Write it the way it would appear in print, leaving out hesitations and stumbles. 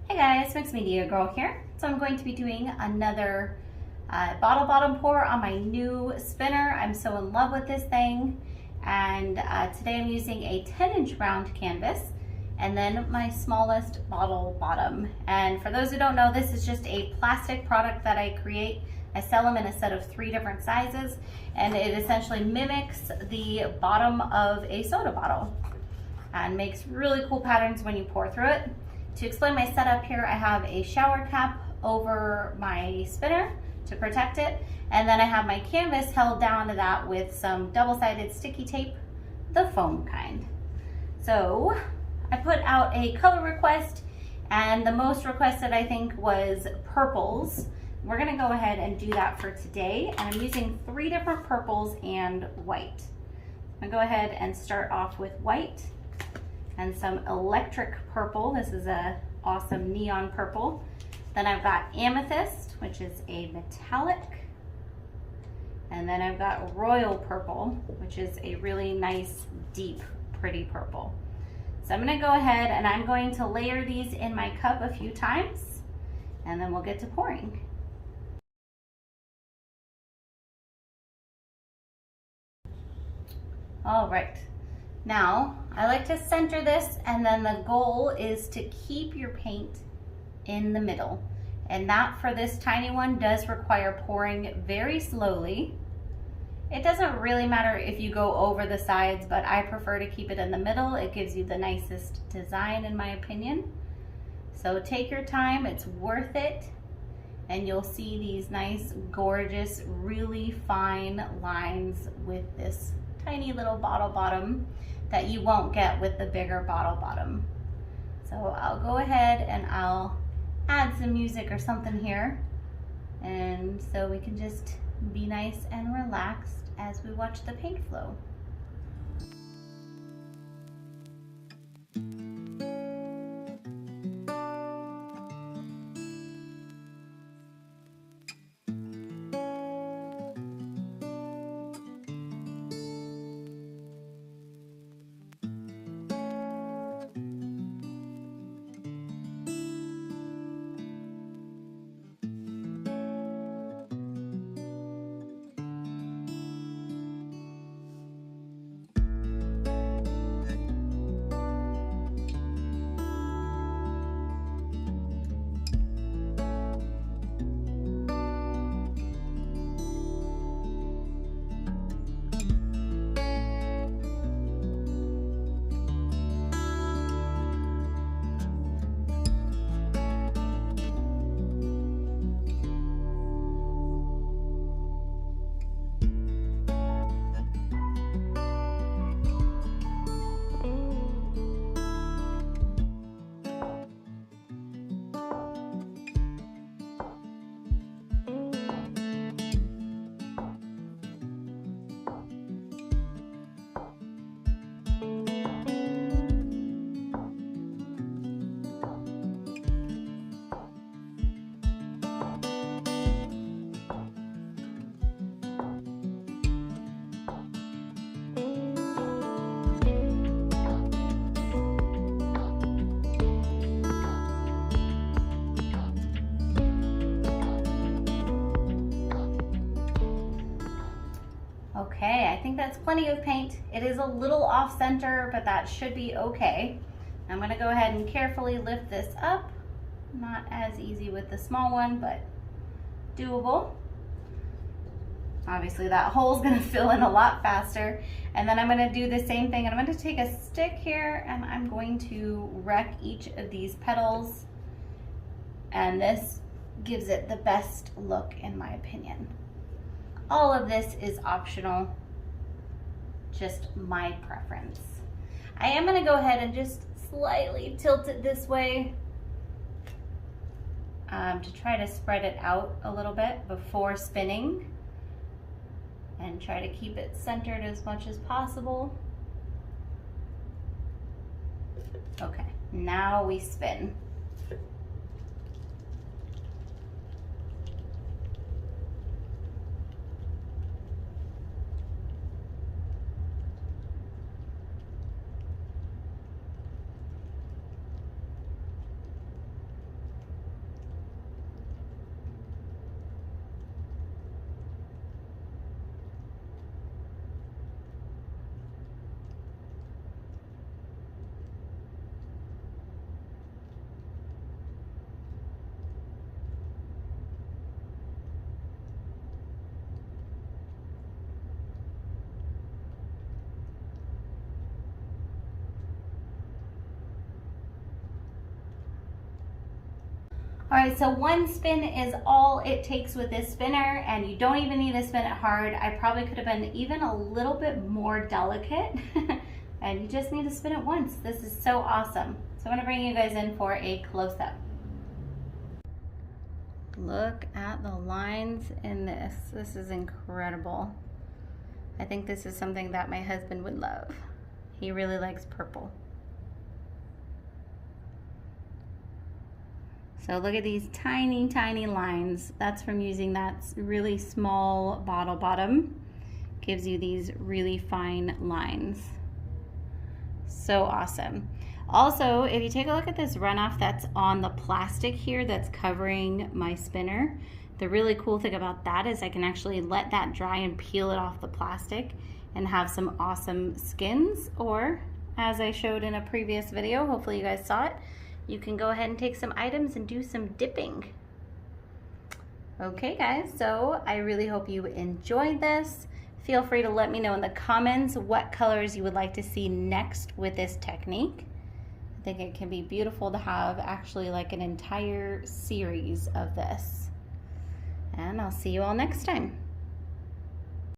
Hey guys, Mixed Media Girl here. So I'm going to be doing another bottle bottom pour on my new spinner. I'm so in love with this thing. And today I'm using a 10-inch round canvas and then my smallest bottle bottom. And for those who don't know, this is just a plastic product that I create. I sell them in a set of 3 different sizes, and it essentially mimics the bottom of a soda bottle and makes really cool patterns when you pour through it. To explain my setup here, I have a shower cap over my spinner to protect it, and then I have my canvas held down to that with some double-sided sticky tape, the foam kind. So I put out a color request, and the most requested I think was purples. We're gonna go ahead and do that for today, and I'm using 3 different purples and white. I'm gonna go ahead and start off with white and some electric purple. This is a awesome neon purple. Then I've got amethyst, which is a metallic. And then I've got royal purple, which is a really nice, deep, pretty purple. So I'm gonna go ahead and I'm going to layer these in my cup a few times, and then we'll get to pouring. All right. Now, I like to center this, and then the goal is to keep your paint in the middle. And that, for this tiny one, does require pouring very slowly. It doesn't really matter if you go over the sides, but I prefer to keep it in the middle. It gives you the nicest design, in my opinion. So take your time, it's worth it. And you'll see these nice, gorgeous, really fine lines with this tiny little bottle bottom that you won't get with the bigger bottle bottom. So I'll go ahead and I'll add some music or something here, and so we can just be nice and relaxed as we watch the paint flow. Okay, I think that's plenty of paint. It is a little off center, but that should be okay. I'm gonna go ahead and carefully lift this up. Not as easy with the small one, but doable. Obviously that hole's gonna fill in a lot faster. And then I'm gonna do the same thing, and I'm gonna take a stick here and I'm going to wreck each of these petals. And this gives it the best look, in my opinion. All of this is optional, just my preference. I am gonna go ahead and just slightly tilt it this way to try to spread it out a little bit before spinning, and try to keep it centered as much as possible. Okay, now we spin. All right, so one spin is all it takes with this spinner, and you don't even need to spin it hard. I probably could have been even a little bit more delicate, and you just need to spin it once. This is so awesome. So I'm gonna bring you guys in for a close-up. Look at the lines in this. This is incredible. I think this is something that my husband would love. He really likes purple. So look at these tiny, tiny lines. That's from using that really small bottle bottom. Gives you these really fine lines. So awesome. Also, if you take a look at this runoff that's on the plastic here that's covering my spinner, the really cool thing about that is I can actually let that dry and peel it off the plastic and have some awesome skins, or as I showed in a previous video, hopefully you guys saw it, you can go ahead and take some items and do some dipping. Okay guys, so I really hope you enjoyed this. Feel free to let me know in the comments what colors you would like to see next with this technique. I think it can be beautiful to have actually like an entire series of this. And I'll see you all next time.